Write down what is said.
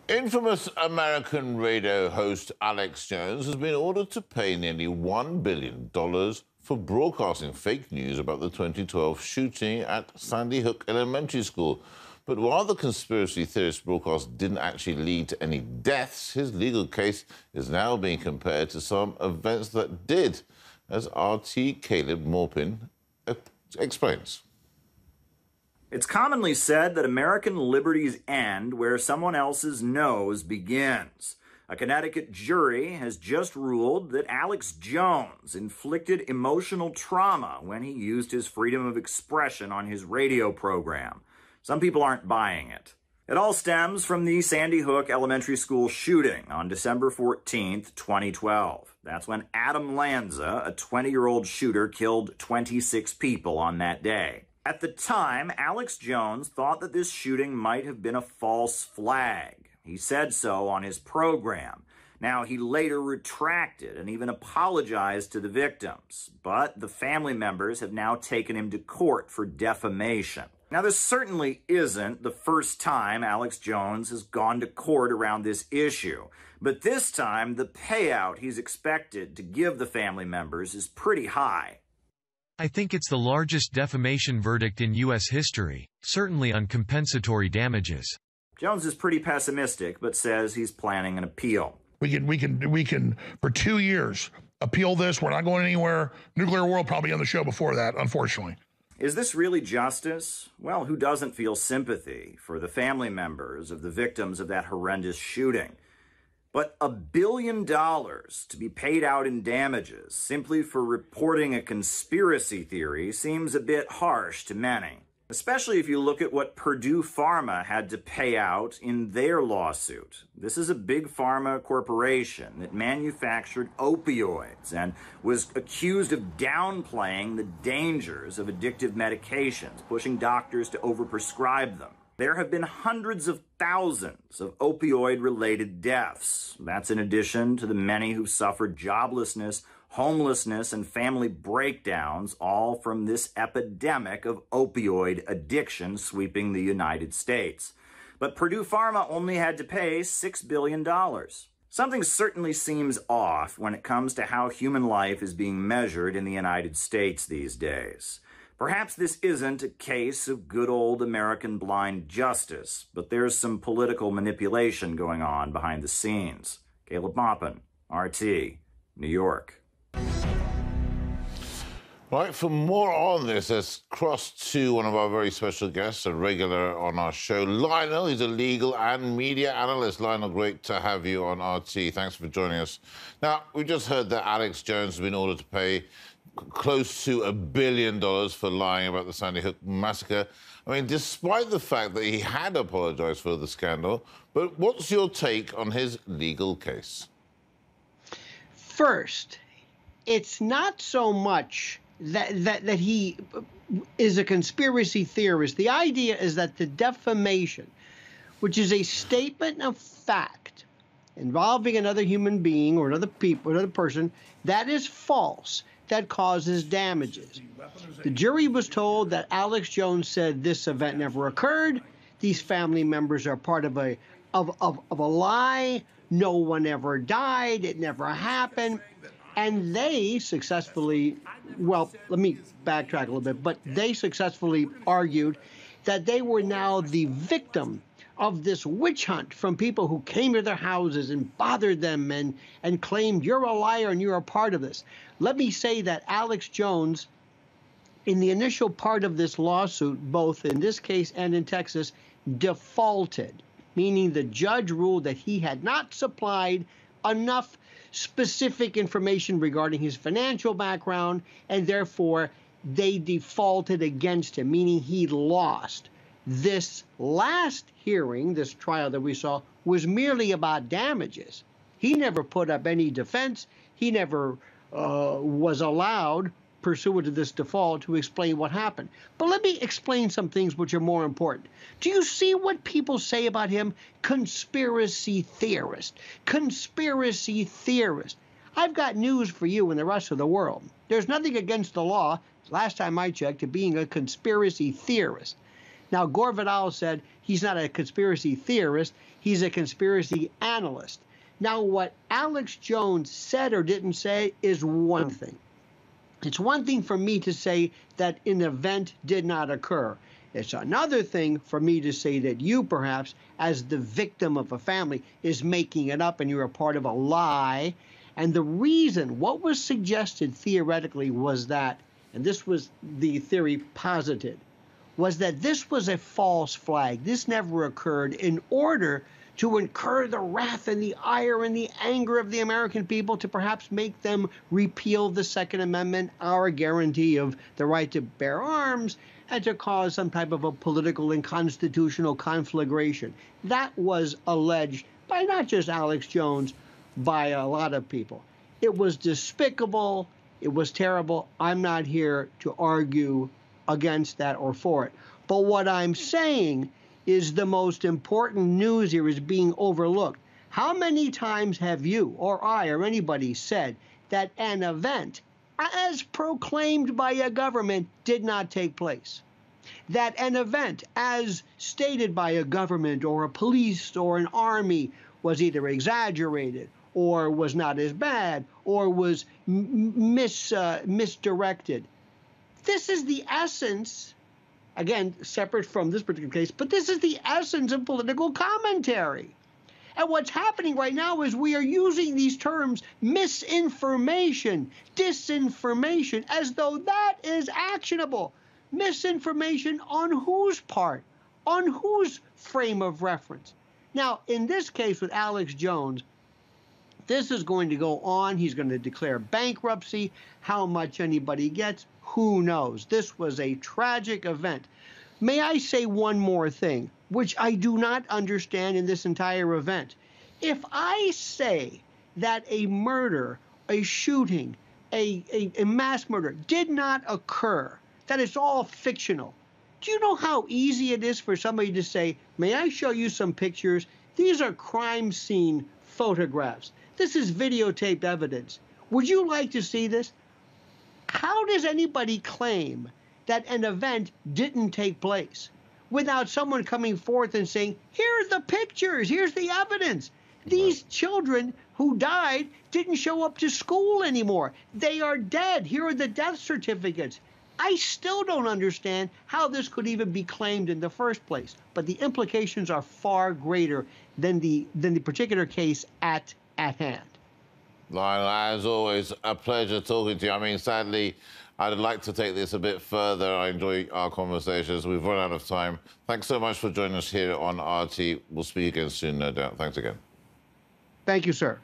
Infamous American radio host Alex Jones has been ordered to pay nearly $1 billion for broadcasting fake news about the 2012 shooting at Sandy Hook Elementary School. But while the conspiracy theorist broadcast didn't actually lead to any deaths, his legal case is now being compared to some events that did, as RT Caleb Maupin explains. It's commonly said that American liberties end where someone else's nose begins. A Connecticut jury has just ruled that Alex Jones inflicted emotional trauma when he used his freedom of expression on his radio program. Some people aren't buying it. It all stems from the Sandy Hook Elementary School shooting on December 14th, 2012. That's when Adam Lanza, a 20-year-old shooter, killed 26 people on that day. At the time, Alex Jones thought that this shooting might have been a false flag. He said so on his program. Now, he later retracted and even apologized to the victims, but the family members have now taken him to court for defamation. Now, this certainly isn't the first time Alex Jones has gone to court around this issue, but this time the payout he's expected to give the family members is pretty high. I think it's the largest defamation verdict in U.S. history, certainly on compensatory damages. Jones is pretty pessimistic, but says he's planning an appeal. We can for 2 years appeal this. We're not going anywhere. Nuclear World probably on the show before that, unfortunately. Is this really justice? Well, who doesn't feel sympathy for the family members of the victims of that horrendous shooting? But $1 billion to be paid out in damages simply for reporting a conspiracy theory seems a bit harsh to many, especially if you look at what Purdue Pharma had to pay out in their lawsuit. This is a big pharma corporation that manufactured opioids and was accused of downplaying the dangers of addictive medications, pushing doctors to overprescribe them. There have been hundreds of thousands of opioid-related deaths. That's in addition to the many who suffered joblessness, homelessness, and family breakdowns, all from this epidemic of opioid addiction sweeping the United States. But Purdue Pharma only had to pay $6 billion. Something certainly seems off when it comes to how human life is being measured in the United States these days. Perhaps this isn't a case of good old American blind justice, but there's some political manipulation going on behind the scenes. Caleb Maupin, RT, New York. Right, for more on this, let's cross to one of our very special guests, a regular on our show, Lionel. He's a legal and media analyst. Lionel, great to have you on RT. Thanks for joining us. Now, we just heard that Alex Jones has been ordered to pay close to $1 billion for lying about the Sandy Hook massacre. I mean, despite the fact that he had apologized for the scandal, but what's your take on his legal case? First, it's not so much that he is a conspiracy theorist. The idea is that the defamation, which is a statement of fact involving another human being or another person, that is false, that causes damages. The jury was told that Alex Jones said this event never occurred. These family members are part of a lie. No one ever died. It never happened. And they successfully, well, let me backtrack a little bit, but they successfully argued that they were now the victim of this witch hunt from people who came to their houses and bothered them and claimed you're a liar and you're a part of this. Let me say that Alex Jones, in the initial part of this lawsuit, both in this case and in Texas, defaulted, meaning the judge ruled that he had not supplied enough specific information regarding his financial background, and therefore they defaulted against him, meaning he lost. This last hearing, this trial that we saw, was merely about damages. He never put up any defense. He never was allowed, pursuant to this default, to explain what happened. But let me explain some things which are more important. Do you see what people say about him? Conspiracy theorist. Conspiracy theorist. I've got news for you and the rest of the world. There's nothing against the law, last time I checked, to being a conspiracy theorist. Now, Gore Vidal said He's not a conspiracy theorist. He's a conspiracy analyst. Now, what Alex Jones said or didn't say is one thing. It's one thing for me to say that an event did not occur. It's another thing for me to say that you, perhaps, as the victim of a family, is making it up and you're a part of a lie. And the reason, what was suggested theoretically was that, and this was the theory posited, was that this was a false flag. This never occurred in order to incur the wrath and the ire and the anger of the American people, to perhaps make them repeal the Second Amendment, our guarantee of the right to bear arms, and to cause some type of a political and constitutional conflagration. That was alleged by not just Alex Jones, by a lot of people. It was despicable. It was terrible. I'm not here to argue against that or for it. But what I'm saying is the most important news here is being overlooked. How many times have you or I or anybody said that an event, as proclaimed by a government, did not take place? That an event, as stated by a government or a police or an army, was either exaggerated or was not as bad or was misdirected? This is the essence, again, separate from this particular case, but this is the essence of political commentary. And what's happening right now is we are using these terms, misinformation, disinformation, as though that is actionable. Misinformation on whose part? On whose frame of reference? Now, in this case with Alex Jones, this is going to go on. He's going to declare bankruptcy. How much anybody gets, who knows? This was a tragic event. May I say one more thing, which I do not understand in this entire event? If I say that a murder, a shooting, a mass murder did not occur, that it's all fictional, do you know how easy it is for somebody to say, may I show you some pictures? These are crime scene photographs. This is videotaped evidence. Would you like to see this? How does anybody claim that an event didn't take place without someone coming forth and saying, here are the pictures, here's the evidence? These children who died didn't show up to school anymore. They are dead. Here are the death certificates. I still don't understand how this could even be claimed in the first place, but the implications are far greater than the particular case at hand. Lionel, as always, a pleasure talking to you. I mean, sadly, I'd like to take this a bit further. I enjoy our conversations. We've run out of time. Thanks so much for joining us here on RT. We'll speak again soon, no doubt. Thanks again. Thank you, sir.